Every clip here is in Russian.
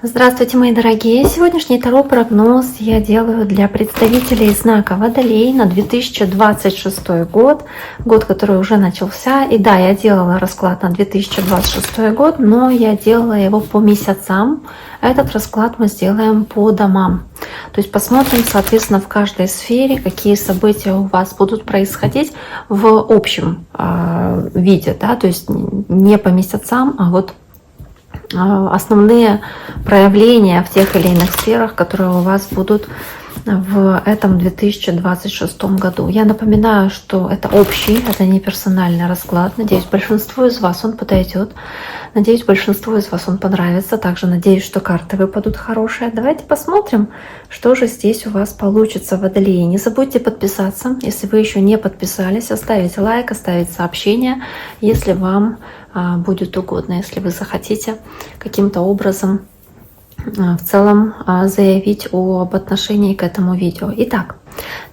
Здравствуйте, мои дорогие! Сегодняшний таро-прогноз я делаю для представителей знака Водолей на 2026 год, год, который уже начался. И да, я делала расклад на 2026 год, но я делала его по месяцам. Этот расклад мы сделаем по домам. То есть посмотрим, соответственно, в каждой сфере, какие события у вас будут происходить в общем виде, да, то есть не по месяцам, а вот основные проявления в тех или иных сферах, которые у вас будут в этом 2026 году. Я напоминаю, что это общий, это не персональный расклад. Надеюсь, большинству из вас он подойдет. Надеюсь, большинству из вас он понравится. Также надеюсь, что карты выпадут хорошие. Давайте посмотрим, что же здесь у вас получится, Водолеи. Не забудьте подписаться, если вы еще не подписались, оставить лайк, оставить сообщение, если вам будет угодно, если вы захотите каким-то образом в целом заявить об отношении к этому видео. Итак,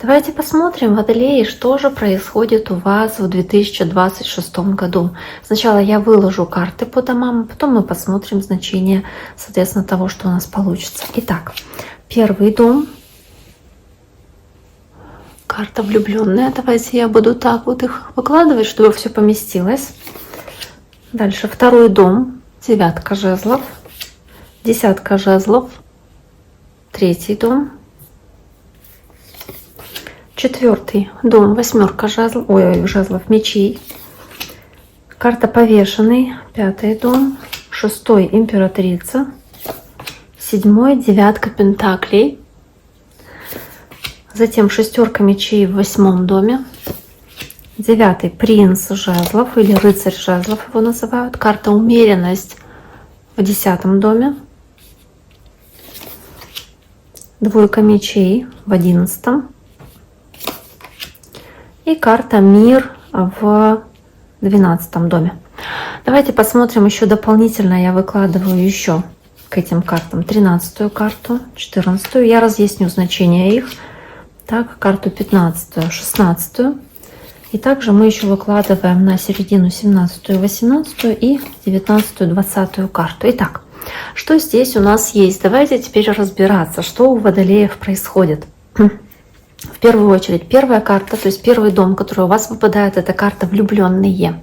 давайте посмотрим, Водолеи, что же происходит у вас в 2026 году. Сначала я выложу карты по домам, потом мы посмотрим значение, соответственно, того, что у нас получится. Итак, первый дом. Карта влюбленная. Давайте я буду так вот их выкладывать, чтобы все поместилось. Дальше второй дом, девятка жезлов, десятка жезлов, третий дом, четвертый дом, восьмерка жезлов, жезлов, мечей, карта повешенный, пятый дом, шестой императрица, седьмой девятка пентаклей, затем шестерка мечей в восьмом доме, девятый принц жезлов или рыцарь жезлов его называют. Карта умеренность в 10 доме. Двойка мечей в 11. И карта мир в 12 доме. Давайте посмотрим еще дополнительно. Я выкладываю еще к этим картам 13-ю карту, 14-ю. Я разъясню значение их. Так, карту 15-ю, 16-ю. И также мы еще выкладываем на середину 17-ю, 18-ю и 19-ю, 20-ю карту. Итак, что здесь у нас есть? Давайте теперь разбираться, что у Водолеев происходит. В первую очередь, первая карта, то есть первый дом, который у вас выпадает, это карта влюбленные.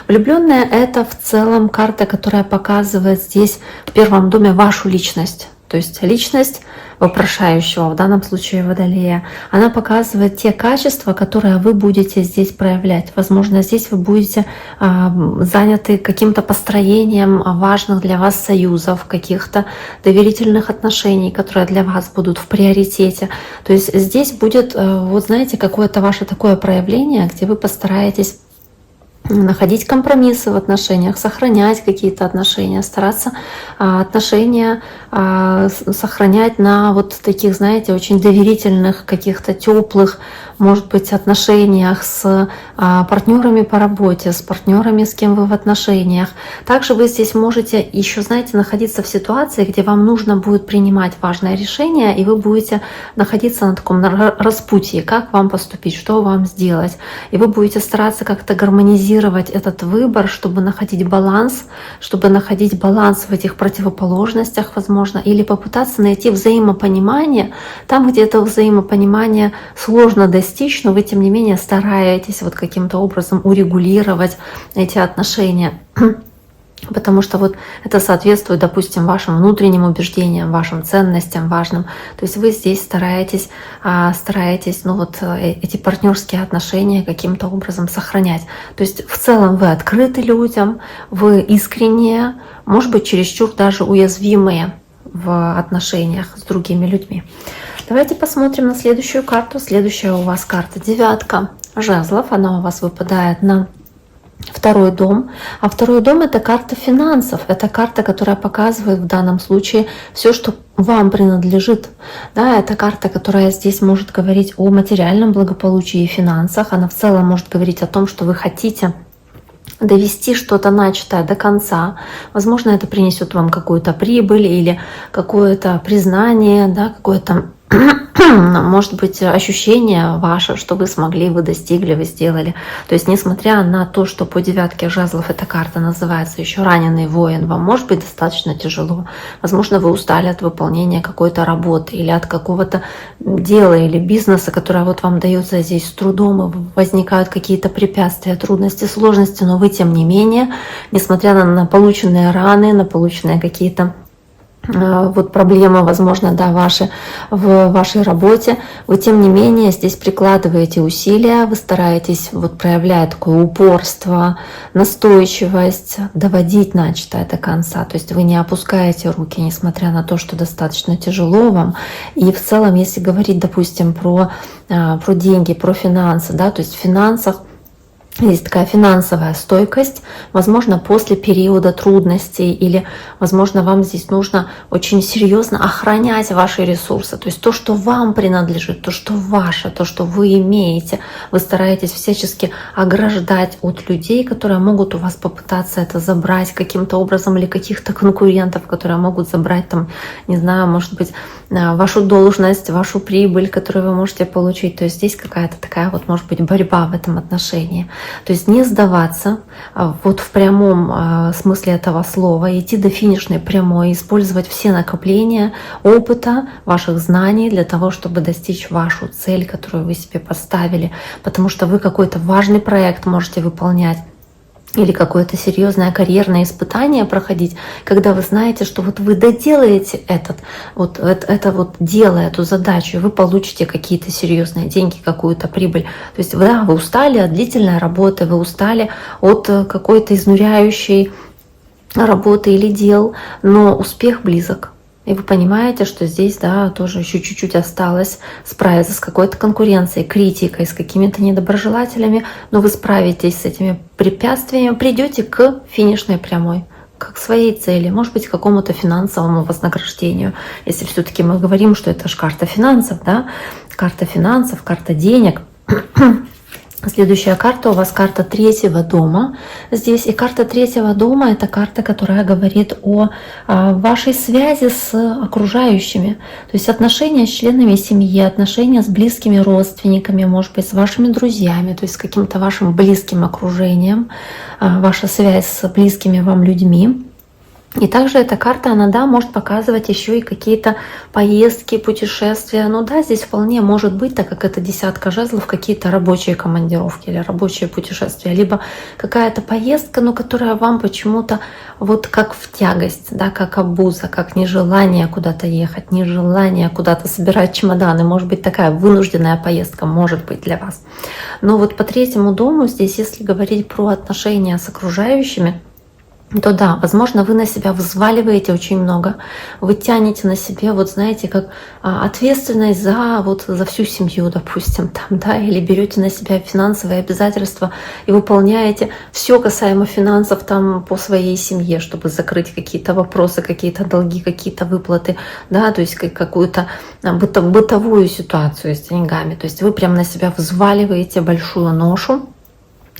Влюбленные — это в целом карта, которая показывает здесь в первом доме вашу личность. То есть личность вопрошающего, в данном случае Водолея, она показывает те качества, которые вы будете здесь проявлять. Возможно, здесь вы будете заняты каким-то построением важных для вас союзов, каких-то доверительных отношений, которые для вас будут в приоритете. То есть здесь будет, вот знаете, какое-то ваше такое проявление, где вы постараетесь находить компромиссы в отношениях, сохранять какие-то отношения, стараться отношения сохранять на вот таких, знаете, очень доверительных, каких-то теплых, может быть, отношениях с партнерами по работе, с партнерами, с кем вы в отношениях. Также вы здесь можете еще, знаете, находиться в ситуации, где вам нужно будет принимать важное решение, и вы будете находиться на таком распутье, как вам поступить, что вам сделать. И вы будете стараться как-то гармонизировать этот выбор, чтобы находить баланс в этих противоположностях, возможно, или попытаться найти взаимопонимание там, где это взаимопонимание сложно достичь, но вы, тем не менее, стараетесь вот каким-то образом урегулировать эти отношения. Потому что вот это соответствует, допустим, вашим внутренним убеждениям, вашим ценностям важным. То есть вы здесь стараетесь ну вот эти партнерские отношения каким-то образом сохранять. То есть в целом вы открыты людям, вы искренние, может быть, чересчур даже уязвимые в отношениях с другими людьми. Давайте посмотрим на следующую карту. Следующая у вас карта девятка жезлов. Она у вас выпадает на второй дом. А второй дом — это карта финансов. Это карта, которая показывает в данном случае все, что вам принадлежит. Да, это карта, которая здесь может говорить о материальном благополучии и финансах. Она в целом может говорить о том, что вы хотите довести что-то начатое до конца. Возможно, это принесет вам какую-то прибыль или какое-то признание, да, какое-то может быть, ощущение ваше, что вы смогли, вы достигли, вы сделали. То есть, несмотря на то, что по девятке жезлов эта карта называется еще раненый воин, вам может быть достаточно тяжело. Возможно, вы устали от выполнения какой-то работы или от какого-то дела или бизнеса, которое вот вам дается здесь с трудом, и возникают какие-то препятствия, трудности, сложности, но вы, тем не менее, несмотря на полученные раны, на полученные какие-то вот проблемы, возможно, да, ваши в вашей работе, вы тем не менее здесь прикладываете усилия, вы стараетесь вот проявлять такое упорство, настойчивость, доводить начатое до конца. То есть вы не опускаете руки, несмотря на то, что достаточно тяжело вам. И в целом, если говорить, допустим, про деньги, про финансы, да, то есть в финансах есть такая финансовая стойкость, возможно, после периода трудностей, или, возможно, вам здесь нужно очень серьезно охранять ваши ресурсы, то есть то, что вам принадлежит, то, что ваше, то, что вы имеете, вы стараетесь всячески ограждать от людей, которые могут у вас попытаться это забрать каким-то образом, или каких-то конкурентов, которые могут забрать там, не знаю, может быть, вашу должность, вашу прибыль, которую вы можете получить. То есть здесь какая-то такая вот, может быть, борьба в этом отношении. То есть не сдаваться вот в прямом смысле этого слова, идти до финишной прямой, использовать все накопления опыта, ваших знаний для того, чтобы достичь вашу цель, которую вы себе поставили. Потому что вы какой-то важный проект можете выполнять, или какое-то серьезное карьерное испытание проходить, когда вы знаете, что вот вы доделаете это вот дело, эту задачу, и вы получите какие-то серьезные деньги, какую-то прибыль. То есть да, вы устали от длительной работы, вы устали от какой-то изнуряющей работы или дел, но успех близок. И вы понимаете, что здесь, да, тоже еще чуть-чуть осталось справиться с какой-то конкуренцией, критикой, с какими-то недоброжелателями, но вы справитесь с этими препятствиями, придете к финишной прямой, к своей цели, может быть, к какому-то финансовому вознаграждению. Если все-таки мы говорим, что это же карта финансов, да, карта финансов, карта денег. Следующая карта у вас карта третьего дома здесь. И карта третьего дома — это карта, которая говорит о вашей связи с окружающими. То есть отношения с членами семьи, отношения с близкими родственниками, может быть, с вашими друзьями, то есть с каким-то вашим близким окружением, ваша связь с близкими вам людьми. И также эта карта, она, да, может показывать еще и какие-то поездки, путешествия. Ну да, здесь вполне может быть, так как это десятка жезлов, какие-то рабочие командировки или рабочие путешествия. Либо какая-то поездка, но которая вам почему-то вот как в тягость, да, как обуза, как нежелание куда-то ехать, нежелание куда-то собирать чемоданы. Может быть, такая вынужденная поездка может быть для вас. Но вот по третьему дому здесь, если говорить про отношения с окружающими, то да, возможно, вы на себя взваливаете очень много, вы тянете на себе, вот знаете, как ответственность за всю семью, допустим, там, да, или берете на себя финансовые обязательства и выполняете все касаемо финансов там по своей семье, чтобы закрыть какие-то вопросы, какие-то долги, какие-то выплаты, да, то есть какую-то бытовую ситуацию с деньгами, то есть вы прям на себя взваливаете большую ношу.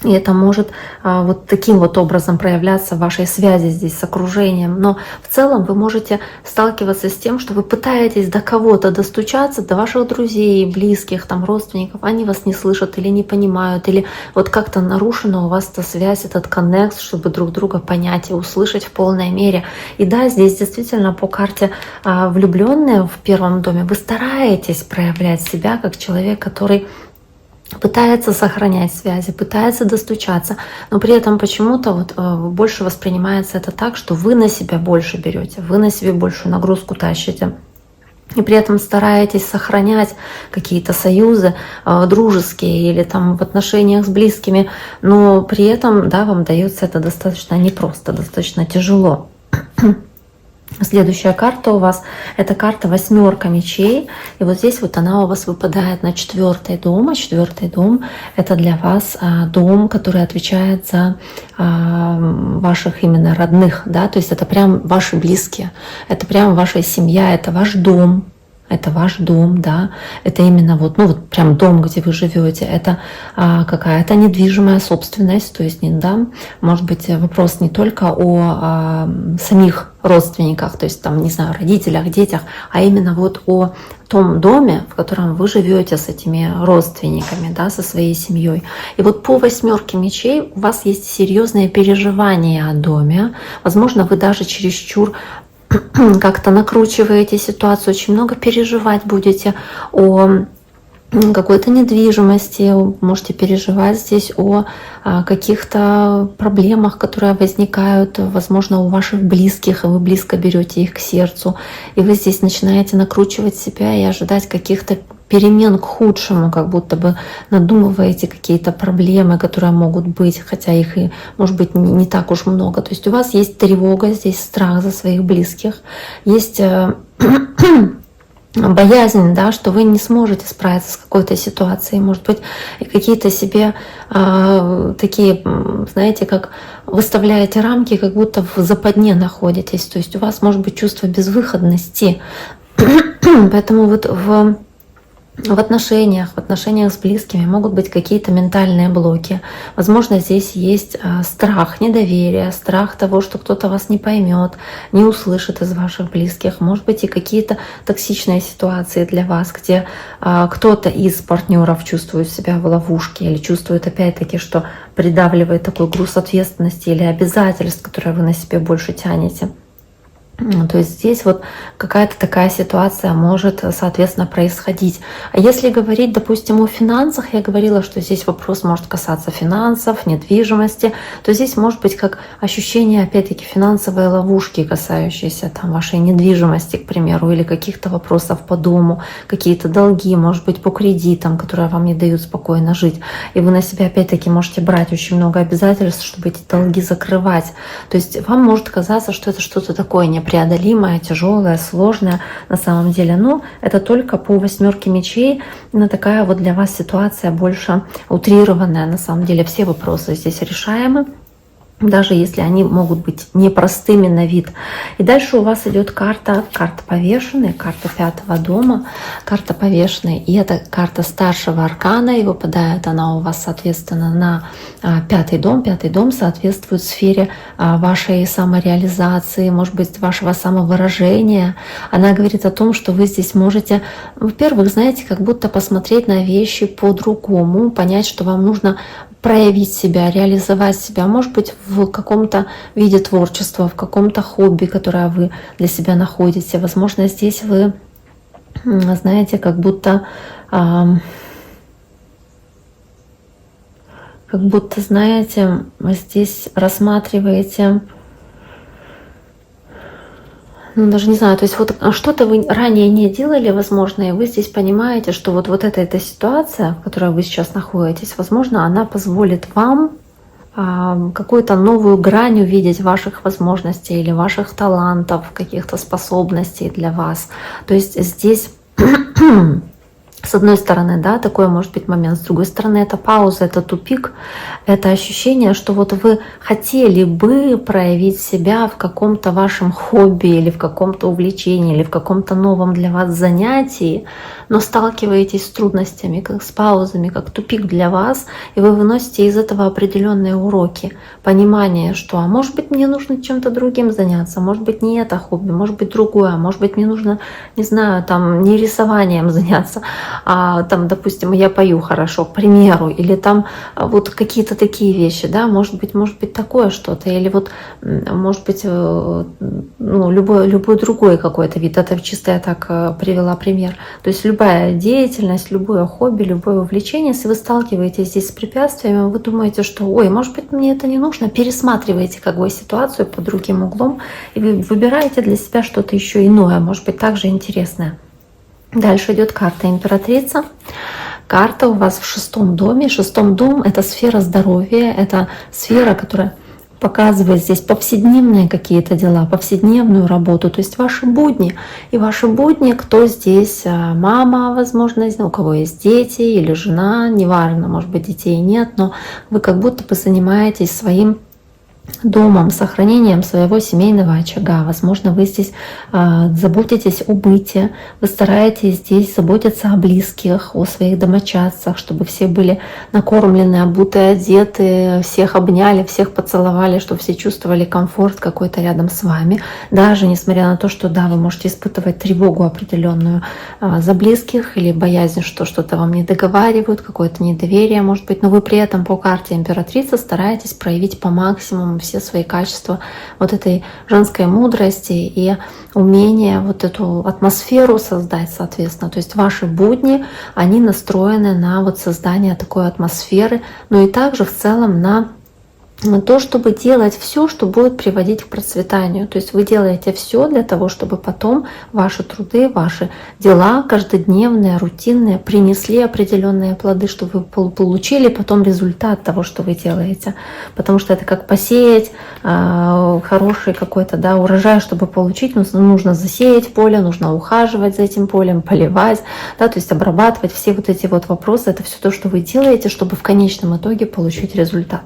И это может вот таким вот образом проявляться в вашей связи здесь с окружением. Но в целом вы можете сталкиваться с тем, что вы пытаетесь до кого-то достучаться, до ваших друзей, близких, там, родственников. Они вас не слышат или не понимают, или вот как-то нарушена у вас эта связь, этот коннект, чтобы друг друга понять и услышать в полной мере. И да, здесь действительно по карте влюбленные в первом доме вы стараетесь проявлять себя как человек, который пытается сохранять связи, пытается достучаться, но при этом почему-то вот больше воспринимается это так, что вы на себя больше берете, вы на себе большую нагрузку тащите. И при этом стараетесь сохранять какие-то союзы дружеские или там в отношениях с близкими, но при этом, да, вам дается это достаточно непросто, достаточно тяжело. Следующая карта у вас — это карта восьмерка мечей. И вот здесь вот она у вас выпадает на 4-й дом. А 4-й дом — это для вас дом, который отвечает за ваших именно родных. Да? То есть это прям ваши близкие, это прям ваша семья, это ваш дом. это ваш дом, да, это именно вот, ну вот прям дом, где вы живете, это какая-то недвижимая собственность, то есть, не, да, может быть, вопрос не только о самих родственниках, то есть там, не знаю, родителях, детях, а именно вот о том доме, в котором вы живете с этими родственниками, да, со своей семьей. И вот по 8 мечей у вас есть серьезные переживания о доме, возможно, вы даже чересчур как-то накручиваете ситуацию, очень много переживать будете о какой-то недвижимости, можете переживать здесь о каких-то проблемах, которые возникают, возможно, у ваших близких, и вы близко берете их к сердцу, и вы здесь начинаете накручивать себя и ожидать каких-то перемен к худшему, как будто бы надумываете какие-то проблемы, которые могут быть, хотя их и, может быть, не так уж много. То есть у вас есть тревога, здесь страх за своих близких, есть боязнь, да, что вы не сможете справиться с какой-то ситуацией, может быть, и какие-то себе такие, знаете, как выставляете рамки, как будто в западне находитесь, то есть у вас может быть чувство безвыходности, поэтому вот в отношениях с близкими могут быть какие-то ментальные блоки. Возможно, здесь есть страх недоверия, страх того, что кто-то вас не поймет, не услышит из ваших близких. Может быть, и какие-то токсичные ситуации для вас, где кто-то из партнеров чувствует себя в ловушке или чувствует опять-таки, что придавливает такой груз ответственности или обязательств, которые вы на себе больше тянете. То есть здесь вот какая-то такая ситуация может, соответственно, происходить. А если говорить, допустим, о финансах, я говорила, что здесь вопрос может касаться финансов, недвижимости, то здесь может быть как ощущение, опять-таки, финансовой ловушки, касающейся там вашей недвижимости, к примеру, или каких-то вопросов по дому, какие-то долги, может быть, по кредитам, которые вам не дают спокойно жить. И вы на себя, опять-таки, можете брать очень много обязательств, чтобы эти долги закрывать. То есть вам может казаться, что это что-то такое непреодолимое, тяжелое, сложное на самом деле. Но это только по 8 мечей. Но такая вот для вас ситуация больше утрированная. На самом деле все вопросы здесь решаемы, даже если они могут быть непростыми на вид. И дальше у вас идет карта повешенной, карта 5-го дома, карта повешенной. И это карта старшего аркана, и выпадает она у вас, соответственно, на 5-й дом. 5-й дом соответствует сфере вашей самореализации, может быть, вашего самовыражения. Она говорит о том, что вы здесь можете, во-первых, знаете, как будто посмотреть на вещи по-другому, понять, что вам нужно проявить себя, реализовать себя, может быть, в каком-то виде творчества, в каком-то хобби, которое вы для себя находите. Возможно, здесь вы, знаете, как будто, знаете, здесь рассматриваете, ну, даже не знаю, то есть вот что-то вы ранее не делали, возможно, и вы здесь понимаете, что вот эта ситуация, в которой вы сейчас находитесь, возможно, она позволит вам какую-то новую грань увидеть ваших возможностей или ваших талантов, каких-то способностей для вас. То есть здесь с одной стороны, да, такой может быть момент, с другой стороны, это пауза, это тупик, это ощущение, что вот вы хотели бы проявить себя в каком-то вашем хобби или в каком-то увлечении или в каком-то новом для вас занятии, но сталкиваетесь с трудностями, как с паузами, как тупик для вас, и вы выносите из этого определенные уроки, понимание, что, а может быть, мне нужно чем-то другим заняться, может быть, не это хобби, может быть, другое, может быть, мне нужно, не знаю, там, не рисованием заняться, а там, допустим, я пою хорошо, к примеру, или там вот какие-то такие вещи, да, может быть такое что-то, или вот, может быть, ну, любой другой какой-то вид, это чисто я так привела пример, то есть любая деятельность, любое хобби, любое увлечение, если вы сталкиваетесь здесь с препятствиями, вы думаете, что, ой, может быть, мне это не нужно, пересматриваете как бы ситуацию под другим углом, и вы выбираете для себя что-то еще иное, может быть, также интересное. Дальше идет карта императрица. Карта у вас в 6-м доме. 6-й дом — это сфера здоровья, это сфера, которая показывает здесь повседневные какие-то дела, повседневную работу, то есть ваши будни. И ваши будни, кто здесь, мама, возможно, у кого есть дети или жена, неважно, может быть, детей нет, но вы как будто бы занимаетесь своим домом, сохранением своего семейного очага. Возможно, вы здесь заботитесь о быте, вы стараетесь здесь заботиться о близких, о своих домочадцах, чтобы все были накормлены, обуты, одеты, всех обняли, всех поцеловали, чтобы все чувствовали комфорт какой-то рядом с вами. Даже несмотря на то, что да, вы можете испытывать тревогу определенную за близких или боязнь, что что-то вам не договаривают, какое-то недоверие может быть, но вы при этом по карте императрицы стараетесь проявить по максимуму все свои качества вот этой женской мудрости и умение вот эту атмосферу создать, соответственно. То есть ваши будни, они настроены на вот создание такой атмосферы, но и также в целом на то, чтобы делать все, что будет приводить к процветанию. То есть вы делаете все для того, чтобы потом ваши труды, ваши дела каждодневные, рутинные принесли определенные плоды, чтобы вы получили потом результат того, что вы делаете. Потому что это как посеять хороший какой-то урожай, чтобы получить, нужно засеять поле, нужно ухаживать за этим полем, поливать, то есть обрабатывать все вот эти вот вопросы. Это все то, что вы делаете, чтобы в конечном итоге получить результат.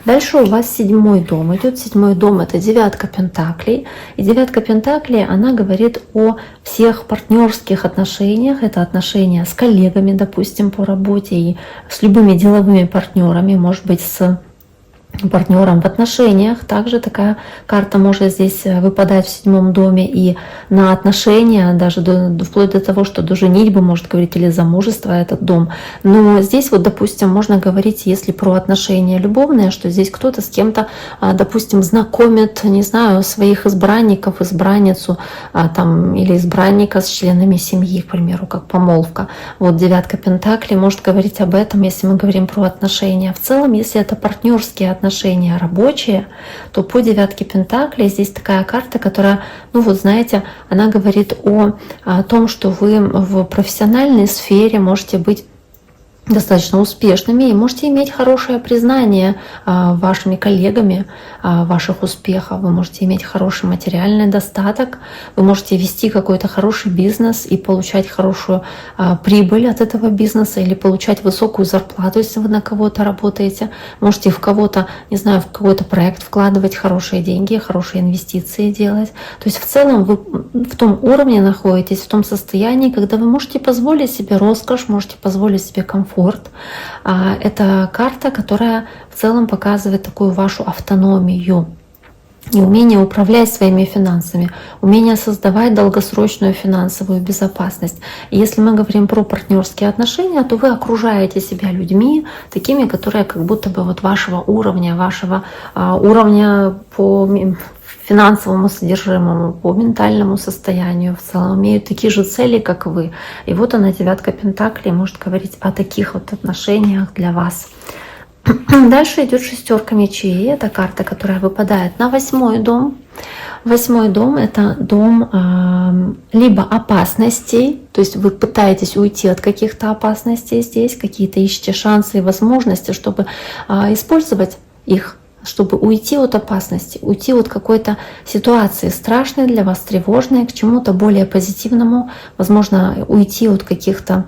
Дальше у вас 7-й дом идет. 7-й дом — это 9 пентаклей. И 9 пентаклей, она говорит о всех партнерских отношениях. Это отношения с коллегами, допустим, по работе, и с любыми деловыми партнерами, может быть, с партнером в отношениях. Также такая карта может здесь выпадать в 7-м доме и на отношения, даже вплоть до того, что до женитьбы может говорить или замужество этот дом. Но здесь вот, допустим, можно говорить, если про отношения любовные, что здесь кто-то с кем-то, допустим, знакомит, не знаю, своих избранников, избранницу там, или избранника с членами семьи, к примеру, как помолвка. Вот 9 пентаклей может говорить об этом, если мы говорим про отношения. В целом, если это партнерские отношения рабочие, то по 9 пентаклей здесь такая карта, которая, знаете, она говорит о том, что вы в профессиональной сфере можете быть достаточно успешными и можете иметь хорошее признание вашими коллегами ваших успехов. Вы можете иметь хороший материальный достаток, вы можете вести какой-то хороший бизнес и получать хорошую прибыль от этого бизнеса или получать высокую зарплату, если вы на кого-то работаете. Можете в кого-то, не знаю, в какой-то проект вкладывать хорошие деньги, хорошие инвестиции делать. То есть в целом вы в том уровне находитесь, в том состоянии, когда вы можете позволить себе роскошь, можете позволить себе комфорт. Это карта, которая в целом показывает такую вашу автономию и умение управлять своими финансами, умение создавать долгосрочную финансовую безопасность. И если мы говорим про партнерские отношения, то вы окружаете себя людьми, такими, которые как будто бы вот вашего уровня по финансовому содержимому, по ментальному состоянию в целом, имеют такие же цели, как вы. И вот она, 9 пентаклей, может говорить о таких вот отношениях для вас. Дальше идет 6 мечей. Это карта, которая выпадает на 8-й дом. 8-й дом — это дом либо опасностей, то есть вы пытаетесь уйти от каких-то опасностей здесь, какие-то ищете шансы и возможности, чтобы использовать их, чтобы уйти от опасности, уйти от какой-то ситуации страшной для вас, тревожной, к чему-то более позитивному, возможно, уйти от каких-то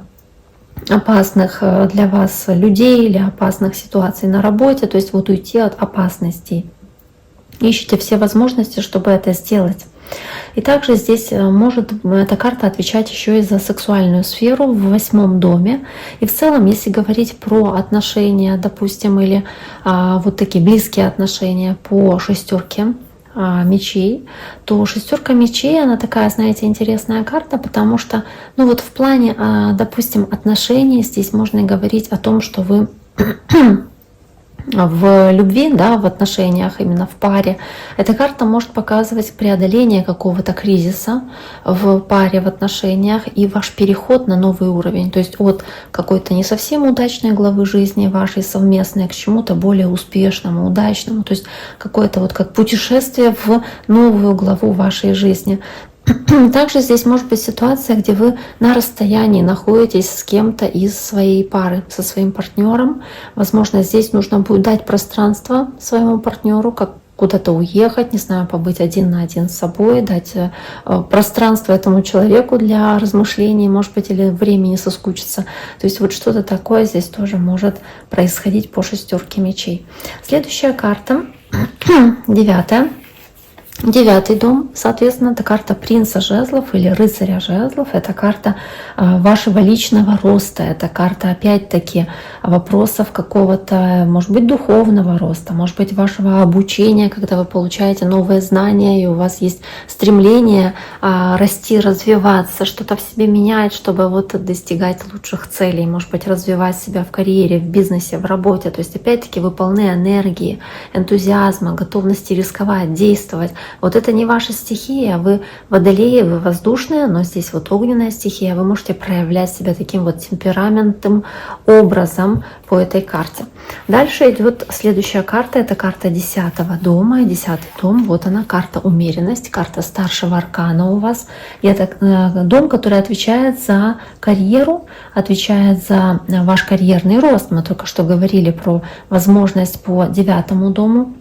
опасных для вас людей или опасных ситуаций на работе, то есть вот уйти от опасностей. Ищите все возможности, чтобы это сделать. И также здесь может эта карта отвечать еще и за сексуальную сферу в 8-м доме. И в целом, если говорить про отношения, допустим, или вот такие близкие отношения по 6 мечей, то 6 мечей, она такая, знаете, интересная карта, потому что, вот в плане, допустим, отношений здесь можно говорить о том, что вы в любви, в отношениях, именно в паре, эта карта может показывать преодоление какого-то кризиса в паре, в отношениях и ваш переход на новый уровень. То есть от какой-то не совсем удачной главы жизни вашей совместной к чему-то более успешному, удачному. То есть какое-то вот как путешествие в новую главу вашей жизни. Также здесь может быть ситуация, где вы на расстоянии находитесь с кем-то из своей пары, со своим партнером. Возможно, здесь нужно будет дать пространство своему партнеру, как куда-то уехать, не знаю, побыть один на один с собой, дать пространство этому человеку для размышлений, может быть, или времени соскучиться. То есть вот что-то такое здесь тоже может происходить по 6 мечей. Следующая карта Девятое. Девятый дом, соответственно, это карта принца жезлов или рыцаря жезлов. Это карта вашего личного роста. Это карта, опять-таки, вопросов какого-то, может быть, духовного роста, может быть, вашего обучения, когда вы получаете новые знания, и у вас есть стремление расти, развиваться, что-то в себе менять, чтобы вот достигать лучших целей, может быть, развивать себя в карьере, в бизнесе, в работе. То есть, опять-таки, вы полны энергии, энтузиазма, готовности рисковать, действовать. Вот это не ваша стихия, вы водолеи, вы воздушные, но здесь вот огненная стихия, вы можете проявлять себя таким вот темпераментным образом по этой карте. Дальше идет следующая карта, это карта 10-го дома, 10-й дом, вот она, карта умеренность, карта старшего аркана у вас. И это дом, который отвечает за карьеру, отвечает за ваш карьерный рост. Мы только что говорили про возможность по 9-му дому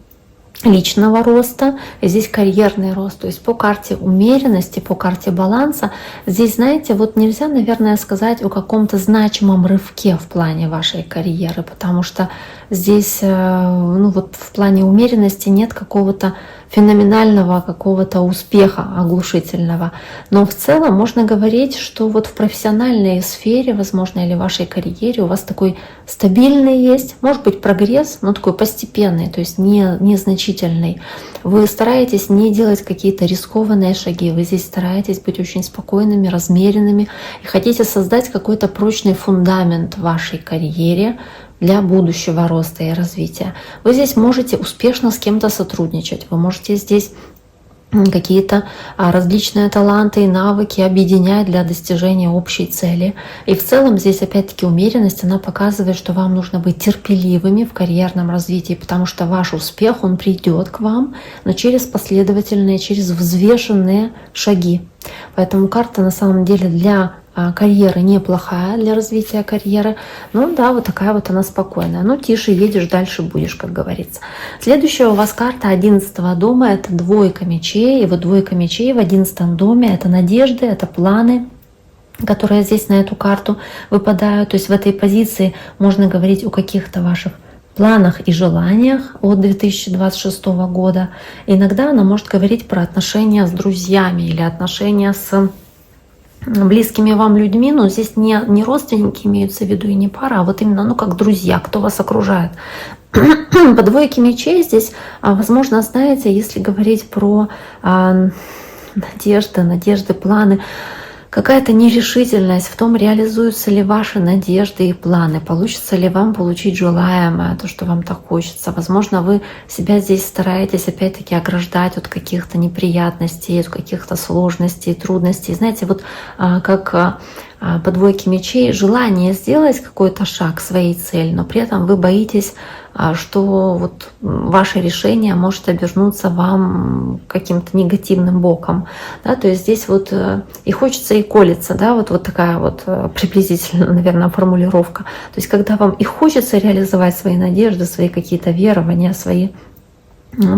личного роста, и здесь карьерный рост, то есть по карте умеренности, по карте баланса. Здесь, знаете, вот нельзя, наверное, сказать о каком-то значимом рывке в плане вашей карьеры, потому что здесь, ну вот в плане умеренности нет какого-то феноменального какого-то успеха оглушительного. Но в целом можно говорить, что вот в профессиональной сфере, возможно, или в вашей карьере у вас такой стабильный есть, может быть, прогресс, но такой постепенный, то есть незначительный. Вы стараетесь не делать какие-то рискованные шаги, вы здесь стараетесь быть очень спокойными, размеренными и хотите создать какой-то прочный фундамент в вашей карьере, для будущего роста и развития. Вы здесь можете успешно с кем-то сотрудничать, вы можете здесь какие-то различные таланты и навыки объединять для достижения общей цели. И в целом здесь опять-таки умеренность, она показывает, что вам нужно быть терпеливыми в карьерном развитии, потому что ваш успех, он придет к вам, но через последовательные, через взвешенные шаги. Поэтому карта на самом деле для карьера неплохая, для развития карьеры. Ну да, вот такая вот она спокойная. Ну тише едешь, дальше будешь, как говорится. Следующая у вас карта 11-го дома, это двойка мечей. И вот двойка мечей в 11-м доме, это надежды, это планы, которые здесь на эту карту выпадают. То есть в этой позиции можно говорить о каких-то ваших планах и желаниях от 2026 года. Иногда она может говорить про отношения с друзьями или отношения с близкими вам людьми, но здесь не родственники имеются в виду и не пара, а вот именно, ну, как друзья, кто вас окружает. По двойке мечей здесь, возможно, знаете, если говорить про надежды, планы, какая-то нерешительность в том, реализуются ли ваши надежды и планы, получится ли вам получить желаемое, то, что вам так хочется. Возможно, вы себя здесь стараетесь опять-таки ограждать от каких-то неприятностей, от каких-то сложностей, трудностей. Знаете, вот как по двойке мечей желание сделать какой-то шаг к своей цели, но при этом вы боитесь, что вот ваше решение может обернуться вам каким-то негативным боком. Да? То есть здесь вот и хочется, и колется, да? Вот такая вот приблизительно, наверное, формулировка. То есть когда вам и хочется реализовать свои надежды, свои какие-то верования, свои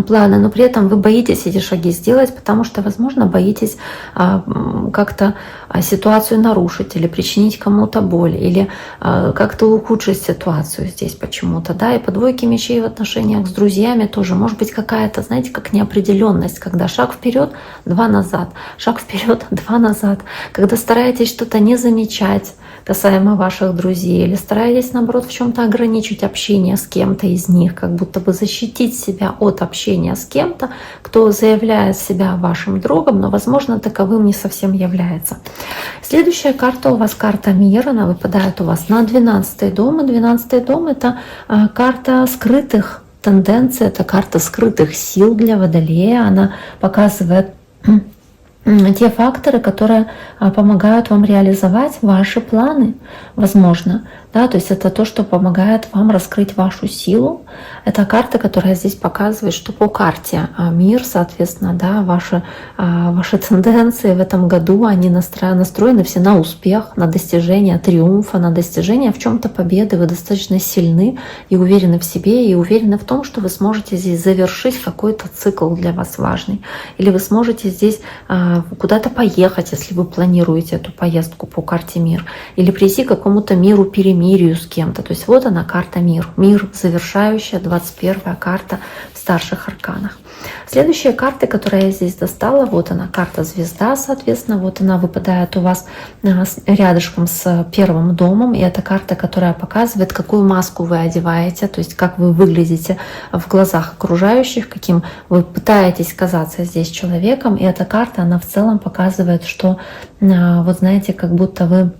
планы, но при этом вы боитесь эти шаги сделать, потому что, возможно, боитесь как-то ситуацию нарушить или причинить кому-то боль, или как-то ухудшить ситуацию здесь почему-то, да, и по двойке мечей в отношениях с друзьями тоже может быть какая-то, знаете, как неопределенность, когда шаг вперед, два назад, шаг вперед, два назад, когда стараетесь что-то не замечать касаемо ваших друзей, или стараетесь, наоборот, в чем-то ограничить общение с кем-то из них, как будто бы защитить себя от общения с кем-то, кто заявляет себя вашим другом, но, возможно, таковым не совсем является. Следующая карта у вас карта мира, она выпадает у вас на 12-й дом. И 12-й дом — это карта скрытых тенденций, это карта скрытых сил для Водолея. Она показывает те факторы, которые помогают вам реализовать ваши планы, возможно. Да, то есть это то, что помогает вам раскрыть вашу силу. Это карта, которая здесь показывает, что по карте мир, соответственно, да, ваши тенденции в этом году, они настроены все на успех, на достижение триумфа, на достижение в чем-то победы. Вы достаточно сильны и уверены в себе, и уверены в том, что вы сможете здесь завершить какой-то цикл для вас важный. Или вы сможете здесь куда-то поехать, если вы планируете эту поездку по карте мир. Или прийти к какому-то миру перемен. перемирию с кем-то. То есть вот она карта мир. Мир завершающая, 21-я карта в старших арканах. Следующая карта, которую я здесь достала, вот она, карта звезда, соответственно, вот она выпадает у вас рядышком с первым домом, и это карта, которая показывает, какую маску вы одеваете, то есть как вы выглядите в глазах окружающих, каким вы пытаетесь казаться здесь человеком, и эта карта, она в целом показывает, что, вот знаете, как будто вы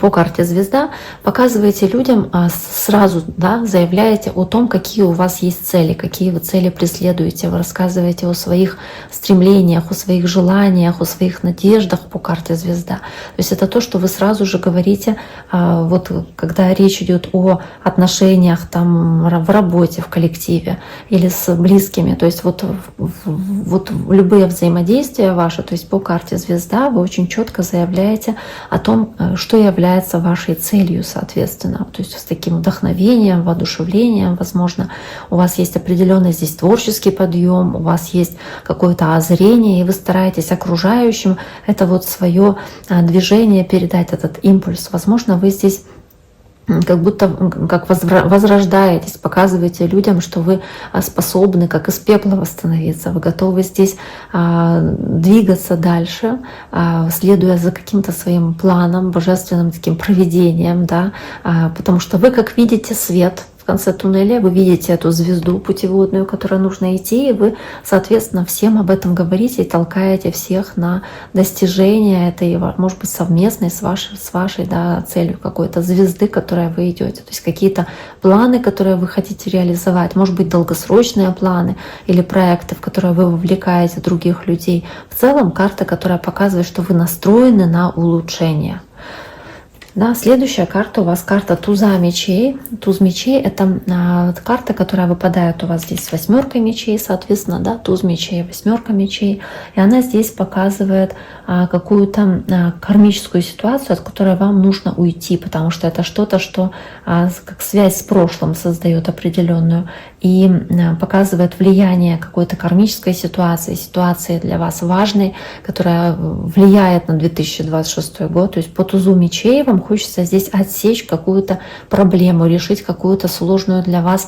по карте звезда показываете людям, сразу, да, заявляете о том, какие у вас есть цели, какие вы цели преследуете. Вы рассказываете о своих стремлениях, о своих желаниях, о своих надеждах по карте звезда. То есть это то, что вы сразу же говорите, вот когда речь идет о отношениях там, в работе, в коллективе или с близкими. То есть вот любые взаимодействия ваши, то есть по карте звезда вы очень четко заявляете о том, что является вашей целью, соответственно. То есть с таким вдохновением, воодушевлением, возможно, у вас есть определенный здесь творческий подъем, у вас есть какое-то озрение, и вы стараетесь окружающим это вот свое движение передать, этот импульс. Возможно, вы здесь как будто как возрождаетесь, показываете людям, что вы способны как из пепла восстановиться, вы готовы здесь двигаться дальше, следуя за каким-то своим планом, божественным таким провидением, да, потому что вы как видите свет в конце туннеля, вы видите эту звезду путеводную, которой нужно идти, и вы, соответственно, всем об этом говорите и толкаете всех на достижение этой, может быть, совместной с вашей да, целью какой-то звезды, к которой вы идете. То есть какие-то планы, которые вы хотите реализовать, может быть, долгосрочные планы или проекты, в которые вы вовлекаете других людей. В целом карта, которая показывает, что вы настроены на улучшение. Да, следующая карта у вас карта туза мечей. Туз мечей — это карта, которая выпадает у вас здесь с восьмеркой мечей, соответственно, да, туз мечей, восьмерка мечей. И она здесь показывает какую-то кармическую ситуацию, от которой вам нужно уйти, потому что это что-то, что как связь с прошлым создает определенную и показывает влияние какой-то кармической ситуации для вас важной, которая влияет на 2026 год. То есть по тузу мечей вам хочется здесь отсечь какую-то проблему, решить какую-то сложную для вас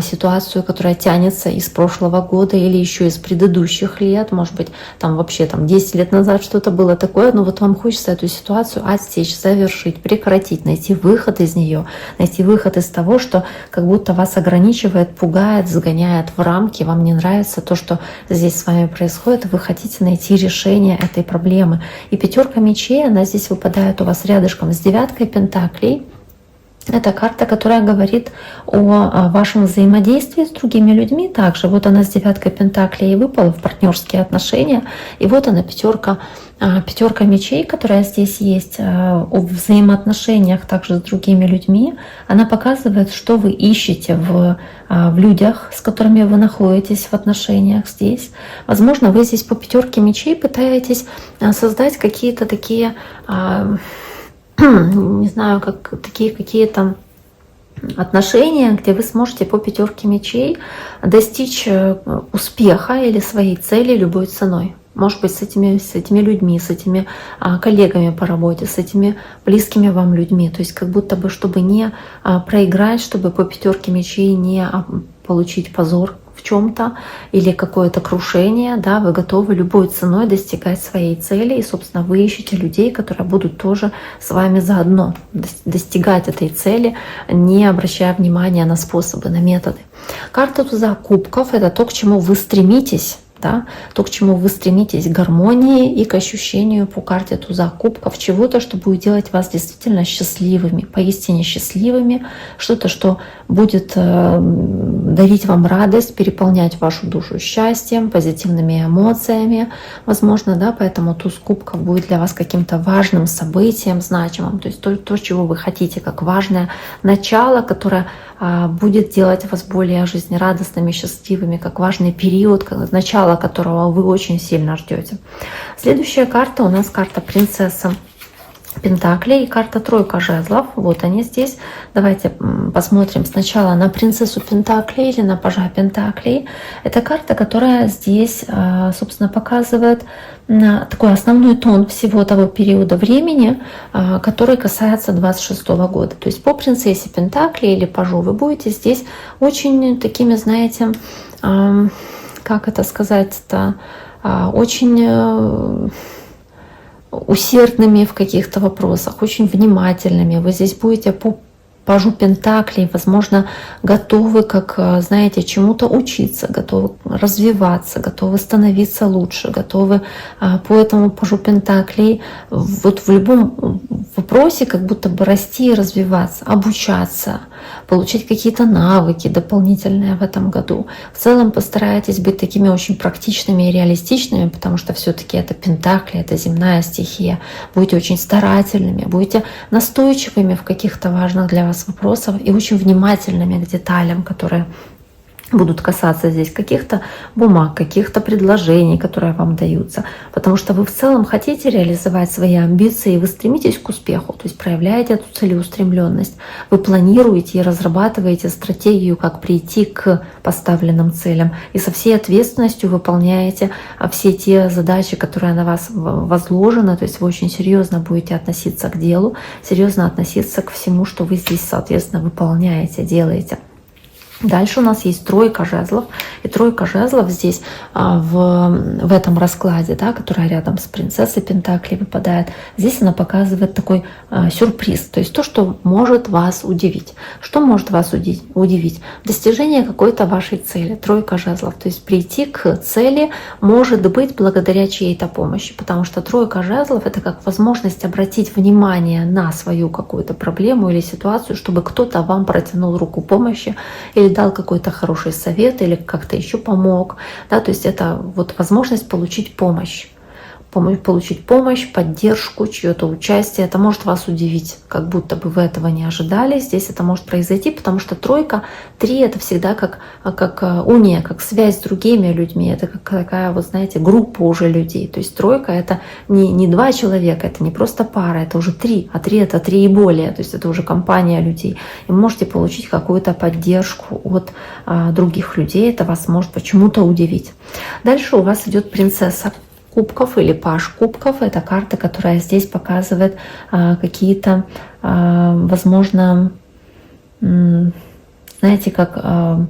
ситуацию, которая тянется из прошлого года или еще из предыдущих лет. Может быть, там вообще там 10 лет назад что-то было такое, но вот вам хочется эту ситуацию отсечь, завершить, прекратить, найти выход из нее, найти выход из того, что как будто вас ограничивает, пугает, загоняет в рамки, вам не нравится то, что здесь с вами происходит, вы хотите найти решение этой проблемы. И пятерка мечей, она здесь выпадает у вас рядышком с девяткой пентаклей. Это карта, которая говорит о вашем взаимодействии с другими людьми. Также вот она с девяткой пентаклей и выпала в партнерские отношения. И вот она пятерка мечей, которая здесь есть, о взаимоотношениях также с другими людьми. Она показывает, что вы ищете в людях, с которыми вы находитесь в отношениях здесь. Возможно, вы здесь по пятерке мечей пытаетесь создать какие-то такие, не знаю, как такие какие-то отношения, где вы сможете по пятерке мечей достичь успеха или своей цели любой ценой. Может быть, с этими людьми, с этими коллегами по работе, с этими близкими вам людьми. То есть как будто бы, чтобы не проиграть, чтобы по пятерке мечей не получить позор в чем-то или какое-то крушение, да, вы готовы любой ценой достигать своей цели, и, собственно, вы ищете людей, которые будут тоже с вами заодно достигать этой цели, не обращая внимания на способы, на методы. Карта туза кубков — это то, к чему вы стремитесь. Да, то, к чему вы стремитесь, к гармонии и к ощущению по карте туза кубков чего-то, что будет делать вас действительно счастливыми, поистине счастливыми, что-то, что будет дарить вам радость, переполнять вашу душу счастьем, позитивными эмоциями, возможно, да, поэтому туз кубков будет для вас каким-то важным событием, значимым, то есть то, чего вы хотите, как важное начало, которое будет делать вас более жизнерадостными, счастливыми, как важный период, начало которого вы очень сильно ждете. Следующая карта у нас карта принцесса. Пентаклей и карта тройка жезлов. Вот они здесь. Давайте посмотрим сначала на принцессу Пентаклей или на пажа Пентаклей. Это карта, которая здесь, собственно, показывает такой основной тон всего того периода времени, который касается 26 года. То есть по принцессе Пентаклей или пажу вы будете здесь очень такими, знаете, как это сказать-то, очень усердными в каких-то вопросах, очень внимательными. Вы здесь будете по пажу Пентаклей, возможно, готовы, как, знаете, чему-то учиться, готовы развиваться, готовы становиться лучше, готовы по этому пажу Пентаклей вот в любом вопросе как будто бы расти и развиваться, обучаться, получать какие-то навыки дополнительные в этом году. В целом постарайтесь быть такими очень практичными и реалистичными, потому что все-таки это Пентакли, это земная стихия. Будете очень старательными, будете настойчивыми в каких-то важных для вас вопросах и очень внимательными к деталям, которые будут касаться здесь каких-то бумаг, каких-то предложений, которые вам даются. Потому что вы в целом хотите реализовать свои амбиции, и вы стремитесь к успеху, то есть проявляете эту целеустремленность. Вы планируете и разрабатываете стратегию, как прийти к поставленным целям. И со всей ответственностью выполняете все те задачи, которые на вас возложены. То есть вы очень серьезно будете относиться к делу, серьезно относиться к всему, что вы здесь, соответственно, выполняете, делаете. Дальше у нас есть тройка жезлов. И тройка жезлов здесь в этом раскладе, да, которая рядом с принцессой Пентаклей выпадает, здесь она показывает такой сюрприз. То есть то, что может вас удивить. Что может вас удивить? Достижение какой-то вашей цели. Тройка жезлов. То есть прийти к цели может быть благодаря чьей-то помощи. Потому что тройка жезлов — это как возможность обратить внимание на свою какую-то проблему или ситуацию, чтобы кто-то вам протянул руку помощи или дал какой-то хороший совет, или как-то еще помог. Да, то есть это вот возможность получить помощь. Получить помощь, поддержку, чье-то участие. Это может вас удивить, как будто бы вы этого не ожидали. Здесь это может произойти, потому что тройка, 3 — это всегда как уния, как связь с другими людьми. Это как такая, вот знаете, группа уже людей. То есть тройка — это не 2 человека, это не просто пара, это уже 3. А 3 — это 3 и более. То есть это уже компания людей. И вы можете получить какую-то поддержку от других людей. Это вас может почему-то удивить. Дальше у вас идет принцесса кубков или паж кубков. Это карта, которая здесь показывает какие-то, возможно, знаете, как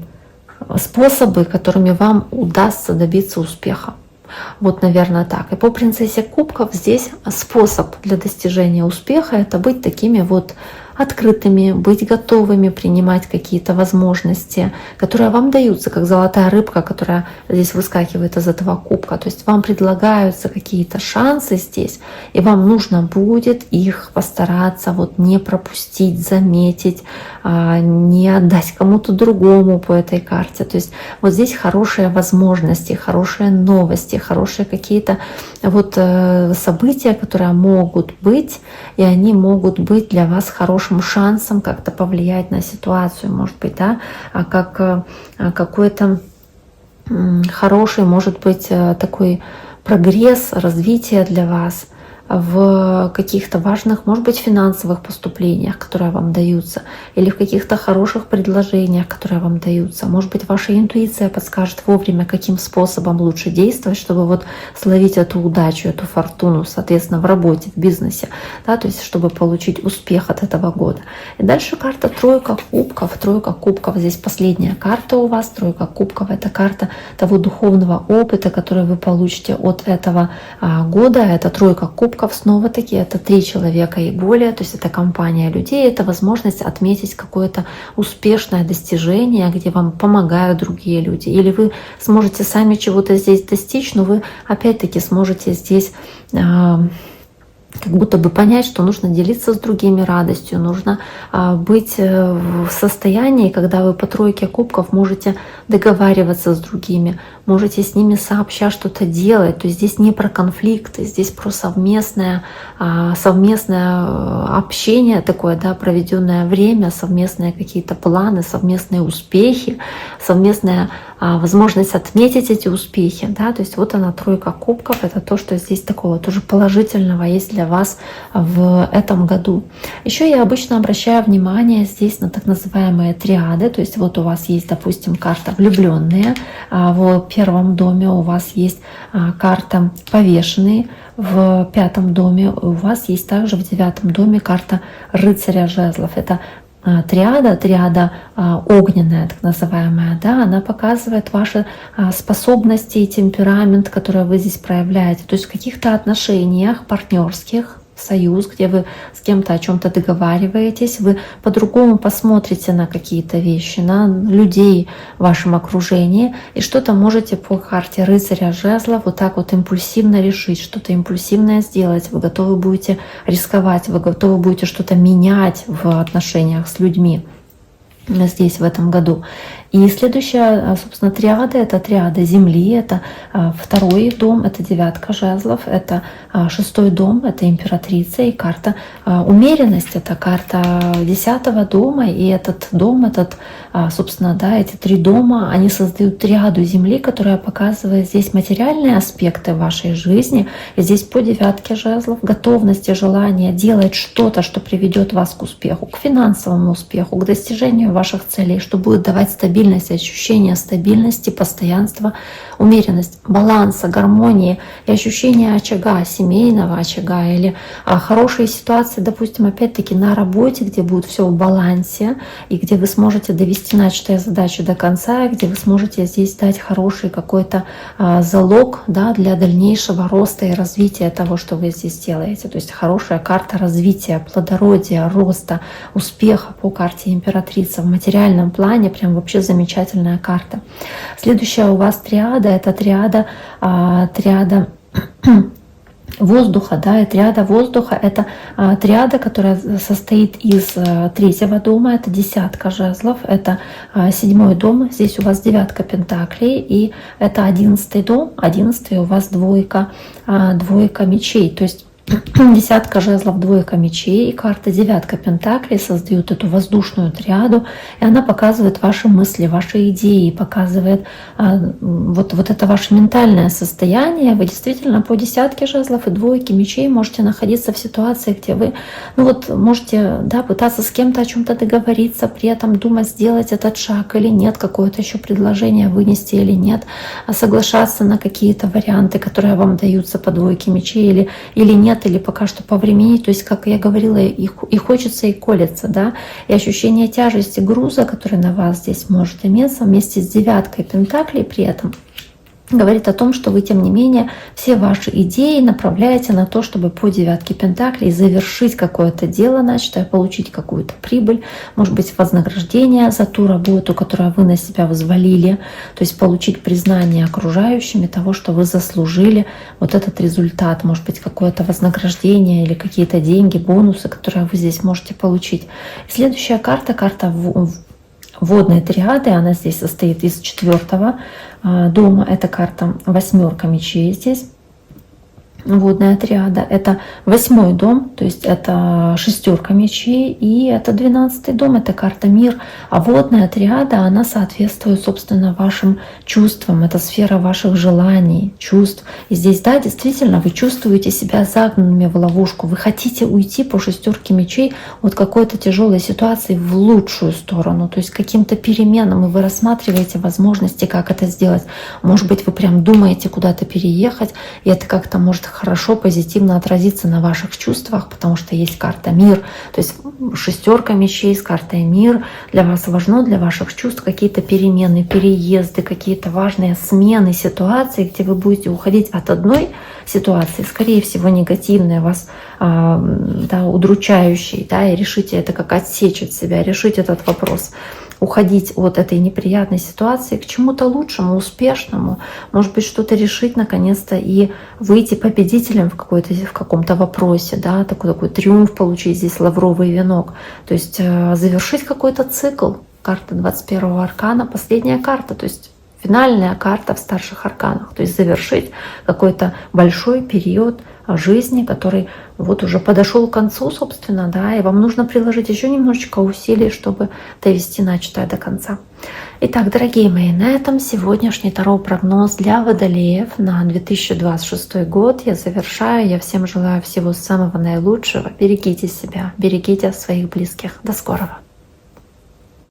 способы, которыми вам удастся добиться успеха. Вот, наверное, так. И по принцессе кубков здесь способ для достижения успеха — это быть такими вот открытыми, быть готовыми принимать какие-то возможности, которые вам даются, как золотая рыбка, которая здесь выскакивает из этого кубка. То есть вам предлагаются какие-то шансы здесь, и вам нужно будет их постараться вот не пропустить, заметить, не отдать кому-то другому по этой карте. То есть вот здесь хорошие возможности, хорошие новости, хорошие какие-то вот события, которые могут быть, и они могут быть для вас хорошим шансом как-то повлиять на ситуацию, может быть, да, как какой-то хороший, может быть, такой прогресс, развитие для вас в каких-то важных, может быть, финансовых поступлениях, которые вам даются, или в каких-то хороших предложениях, которые вам даются. Может быть, ваша интуиция подскажет вовремя, каким способом лучше действовать, чтобы вот словить эту удачу, эту фортуну, соответственно, в работе, в бизнесе, да, то есть чтобы получить успех от этого года. И дальше карта тройка кубков. Тройка кубков, здесь последняя карта у вас. Тройка кубков — это карта того духовного опыта, который вы получите от этого года. Это тройка кубков. Снова-таки это 3 человека и более, то есть это компания людей, это возможность отметить какое-то успешное достижение, где вам помогают другие люди. Или вы сможете сами чего-то здесь достичь, но вы опять-таки сможете здесь как будто бы понять, что нужно делиться с другими радостью, нужно быть в состоянии, когда вы по тройке кубков можете договариваться с другими, можете с ними сообща что-то делать. То есть здесь не про конфликты, здесь про совместное общение такое, да, проведенное время, совместные какие-то планы, совместные успехи, совместное возможность отметить эти успехи, да, то есть вот она, тройка кубков, это то, что здесь такого тоже положительного есть для вас в этом году. Еще я обычно обращаю внимание здесь на так называемые триады, то есть вот у вас есть, допустим, карта влюбленные, в первом доме у вас есть карта повешенные, в пятом доме у вас есть также в девятом доме карта рыцаря жезлов. Это триада огненная, так называемая, да, она показывает ваши способности и темперамент, который вы здесь проявляете. То есть в каких-то отношениях партнерских, союз, где вы с кем-то о чем-то договариваетесь, вы по-другому посмотрите на какие-то вещи, на людей в вашем окружении, и что-то можете по карте рыцаря жезлов вот так вот импульсивно решить, что-то импульсивное сделать, вы готовы будете рисковать, вы готовы будете что-то менять в отношениях с людьми здесь в этом году. И следующая, собственно, триада — это триада Земли, это второй дом, это девятка жезлов, это шестой дом, это императрица, и карта умеренность, это карта 10-го дома, и этот дом, собственно, да, эти три дома, они создают триаду Земли, которая показывает здесь материальные аспекты вашей жизни, и здесь по девятке жезлов готовность и желание делать что-то, что приведет вас к успеху, к финансовому успеху, к достижению ваших целей, что будет давать стабильность, ощущение стабильности, постоянства, умеренность, баланса, гармонии и ощущение очага, семейного очага или хорошие ситуации, допустим, опять-таки на работе, где будет все в балансе и где вы сможете довести начатую задачу до конца, и где вы сможете здесь дать хороший какой-то залог, да, для дальнейшего роста и развития того, что вы здесь делаете. То есть хорошая карта развития, плодородия, роста, успеха по карте императрица в материальном плане, прям вообще замечательная карта. Следующая у вас триада — это триада воздуха, да, и триада воздуха — это триада, которая состоит из третьего дома, это десятка жезлов, это седьмой дом, здесь у вас девятка пентаклей, и это 11-й дом, 11-й у вас двойка мечей, то есть десятка жезлов, двойка мечей и карта девятка пентаклей создают эту воздушную триаду, и она показывает ваши мысли, ваши идеи, показывает вот это ваше ментальное состояние. Вы действительно по десятке жезлов и двойке мечей можете находиться в ситуации, где вы можете, да, пытаться с кем-то о чем-то договориться, при этом думать, сделать этот шаг или нет, какое-то еще предложение вынести или нет, соглашаться на какие-то варианты, которые вам даются по двойке мечей или нет, или пока что по времени, то есть, как я говорила, и хочется, и колется, да, и ощущение тяжести груза, который на вас здесь может иметься вместе с девяткой пентаклей при этом, говорит о том, что вы, тем не менее, все ваши идеи направляете на то, чтобы по девятке пентаклей завершить какое-то дело начатое, получить какую-то прибыль, может быть, вознаграждение за ту работу, которую вы на себя взвалили, то есть получить признание окружающими того, что вы заслужили вот этот результат, может быть, какое-то вознаграждение или какие-то деньги, бонусы, которые вы здесь можете получить. И следующая карта водной триады, она здесь состоит из 4-го дома, это карта восьмерка мечей здесь. Водная триада — это 8-й дом, то есть это шестерка мечей, и это 12-й дом, это карта мир. А водная триада, она соответствует, собственно, вашим чувствам, это сфера ваших желаний, чувств. И здесь, да, действительно, вы чувствуете себя загнанными в ловушку, вы хотите уйти по шестерке мечей от какой-то тяжелой ситуации в лучшую сторону, то есть каким-то переменам, и вы рассматриваете возможности, как это сделать. Может быть, вы прям думаете куда-то переехать, и это как-то может хорошо, позитивно отразиться на ваших чувствах, потому что есть карта мир, то есть шестерка мечей с картой мир. Для вас важно, для ваших чувств какие-то перемены, переезды, какие-то важные смены ситуации, где вы будете уходить от одной ситуации, скорее всего, негативной, вас удручающей, да, и решите это как отсечь от себя, решить этот вопрос, уходить от этой неприятной ситуации к чему-то лучшему, успешному, может быть, что-то решить наконец-то и выйти победителем в каком-то вопросе, да, такой триумф получить, здесь лавровый венок, то есть завершить какой-то цикл. Карта 21-го аркана, последняя карта, то есть финальная карта в старших арканах, то есть завершить какой-то большой период жизни, который вот уже подошел к концу, собственно, да, и вам нужно приложить еще немножечко усилий, чтобы довести начатое до конца. Итак, дорогие мои, на этом сегодняшний таро-прогноз для водолеев на 2026 год я завершаю. Я всем желаю всего самого наилучшего. Берегите себя, берегите своих близких. До скорого!